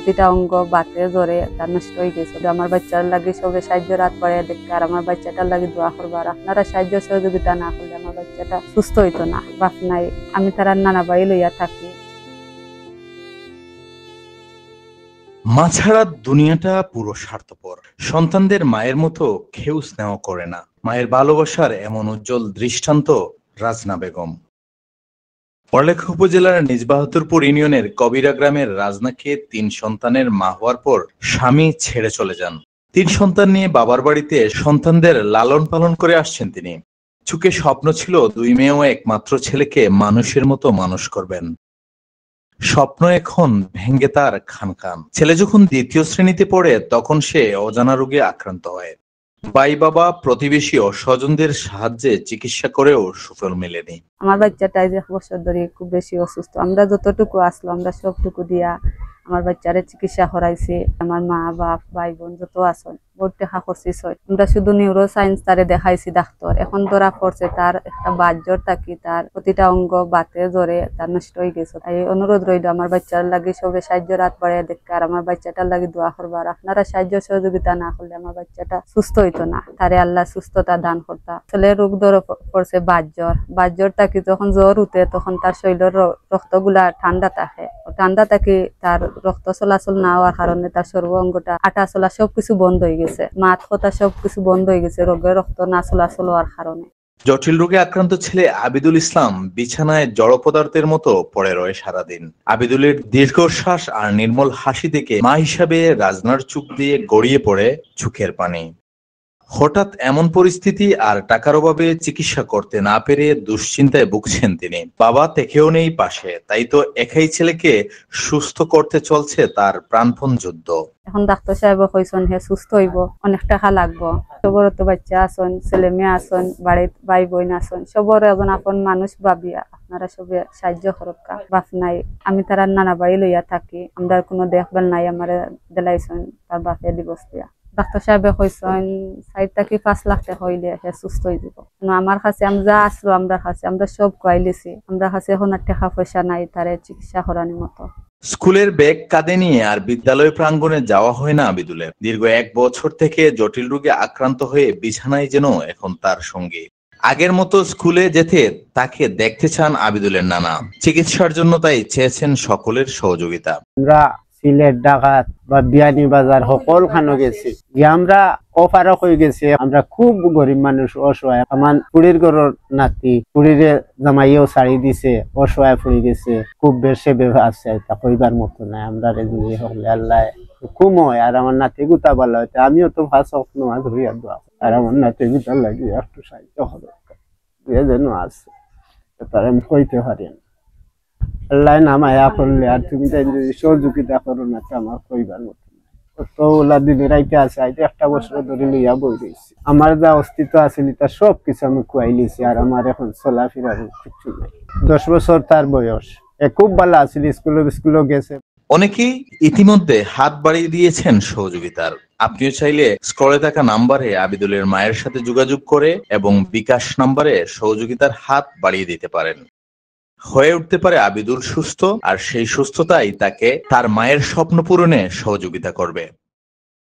প্রতিটা অঙ্গ বাতে জ্বরে তার নষ্ট হয়ে গেছে। আমার বাচ্চার লাগে সবে সাহায্য রাত পরে দেখতে আর আমার বাচ্চাটার লাগে দোয়া করবার। আপনারা সাহায্য সহযোগিতা না করলে আমার বাচ্চাটা সুস্থ হইতো না। বাপ নাই, আমি তার নানা বাড়ি লইয়া থাকি। মা ছাড়া দুনিয়াটা পুরো স্বার্থপর। সন্তানদের মায়ের মতো কেউ স্নেহ করে না। মায়ের ভালোবাসার এমন উজ্জ্বল দৃষ্টান্ত রাজনা বেগম। পড়ালেখা উপজেলার নিজ বাহাদুরপুর ইউনিয়নের কবিরা গ্রামের রাজনাকে ৩ সন্তানের মা হওয়ার পর স্বামী ছেড়ে চলে যান। ৩ সন্তান নিয়ে বাবার বাড়িতে সন্তানদের লালন পালন করে আসছেন তিনি। চোখে স্বপ্ন ছিল 2 মেয়ে ও একমাত্র ছেলেকে মানুষের মতো মানুষ করবেন। স্বপ্ন এখন ভেঙ্গে তার খান খান। ছেলে যখন 2য় শ্রেণীতে পড়ে তখন সে অজানা রোগে আক্রান্ত হয়। ভাই, বাবা, প্রতিবেশী ও স্বজনদের সাহায্যে চিকিৎসা করেও সুফল মেলেনি। আমার বাচ্চাটা 1 বছর ধরে খুব বেশি অসুস্থ। আমরা যতটুকু আসলো আমরা সবটুকু দিয়া আমার বাচ্চারে চিকিৎসা করাইছি। আমার মা বাপ ভাই বোন যত আছেন বহুত টাকা খরচিস হয়। আমরা শুধু নিউরো সায়েন্স তারে দেখাইছি ডাক্তার। এখন ধরা পড়ছে তার একটা বাত জ্বর থাকি, তার প্রতিটা অঙ্গ বাতে জ্বরে তার নষ্ট হয়ে গেছে। তাই অনুরোধ রইল আমার বাচ্চার লাগে সবে সাহায্য রাত পরে দেখতে আর আমার বাচ্চাটার লাগে দোয়া করবার। আপনারা সাহায্য সহযোগিতা না করলে আমার বাচ্চাটা সুস্থ হইতো না। তারে আল্লাহ সুস্থতা দান করতা। ছেলে রোগ ধরে পড়ছে বাত জ্বর থাকি। যখন জ্বর উঠে তখন তার শরীরের রক্তগুলা ঠান্ডা থাকে। ঠান্ডা থাকি তার রক্ত চলাচল না হওয়ার কারণে তার সর্ব অঙ্গটা আটা চলা সবকিছু বন্ধ হয়ে গেছে। মাথা কথা সবকিছু বন্ধ হয়ে গেছে রোগের রক্ত না চলাচল হওয়ার কারণে। জটিল রোগে আক্রান্ত ছেলে আবিদুল ইসলাম বিছানায় জড় পদার্থের মতো পড়ে রয়ে সারাদিন। আবিদুলের দীর্ঘশ্বাস আর নির্মল হাসি থেকে মা হিসাবে রাজনার চোখ দিয়ে গড়িয়ে পড়ে চোখের পানি। হঠাৎ এমন পরিস্থিতি আর টাকার অভাবে চিকিৎসা করতে না পেরে দুশ্চিন্তায় ভুগছেন তিনি। বাবা থেকেও নেই পাশে, তাই তো একাই ছেলেকে সুস্থ করতে চলছে তার প্রাণপণ যুদ্ধ। এখন ডাক্তার সাহেব কইছেন হে সুস্থ হইব, অনেক টাকা লাগবো। সবর তো বাচ্চা আছেন, ছেলে মেয়ে আছেন, বাড়ির ভাই বোন আছেন, সবর এখন আপন মানুষ ভাবিয়া আপনারা সবে সাহায্য করক্কা। বাপ নাই, আমি তার নানা বাড়ি লইয়া থাকি। আমরা কোনো দেখভাল নাই, আমার দিলাইছেন তার বাপে দিবস দিয়া। ডাক্তার সাহেবে কইছেন 4 থেকে 5 লাখ টাকা হইলে হে সুস্থ হয়ে যাব। আমার কাছে আমরা আসলো, আমরা সব কইলেছি। আমরা কাছে এখন আর টাকা পয়সা নাই তারে চিকিৎসা করানোর মতো। স্কুলের ব্যাগ কাঁধে নিয়ে আর বিদ্যালয় প্রাঙ্গণে যাওয়া হয় না আবিদুলের। দীর্ঘ 1 বছর থেকে জটিল রোগে আক্রান্ত হয়ে বিছানায় যেন এখন তার সঙ্গী। আগের মতো স্কুলে যেতে তাকে দেখতে চান আবিদুলের নানা। চিকিৎসার জন্য তাই চেয়েছেন সকলের সহযোগিতা। আমরা সিলেট, ঢাকা বা বিয়ানীবাজার সকল খানো গেছি, আমরা অপারক হয়ে গেছি। আমরা খুব গরিব মানুষ, অসহায়। আমার পুরীর ঘরের নাতি, পুরীরে জামাইও শাড়ি দিছে, অসহায় পড়ে গেছে। খুব বেশি ব্যবহার আছে, তা কইবার মতো নাই। আমরা রেজুলি হলে আল্লাহ খুব হয় আর আমার নাতি গুতা ভালো হইতে আমিও তো ফাঁস নামাজ ধরিয়া দোয়া আর আমার নাতি গুতা লাগিয়ে একটু সাহায্য হবে যেন আছে তার আমি কইতে পারি না। আল্লাহ নামায়া করলে আর তুমি যদি সহযোগিতা করো না তো আমার কইবার মতো তো ওলা দিনে রাইতে আছে। আইতে 1 বছর ধরে লইয়া বই রয়েছি। আমার যা অস্তিত্ব আছে তার সবকিছু আমি খুয়াই লিছি আর আমার এখন চলাফেরার কিছু নাই। 10 বছর তার বয়স, খুব ভালো আছিল, স্কুলে গেছে। অনেকেই ইতিমধ্যে হাত বাড়িয়ে দিয়েছেন সহযোগিতার। আপনিও চাইলে স্ক্রলে থাকা নাম্বারে আবিদুলের মায়ের সাথে যোগাযোগ করে এবং বিকাশ নাম্বারে সহযোগিতার হাত বাড়িয়ে দিতে পারেন। হয়ে উঠতে পারে আবিদুল সুস্থ, আর সেই সুস্থতাই তাকে তার মায়ের স্বপ্ন পূরণে সহযোগিতা করবে।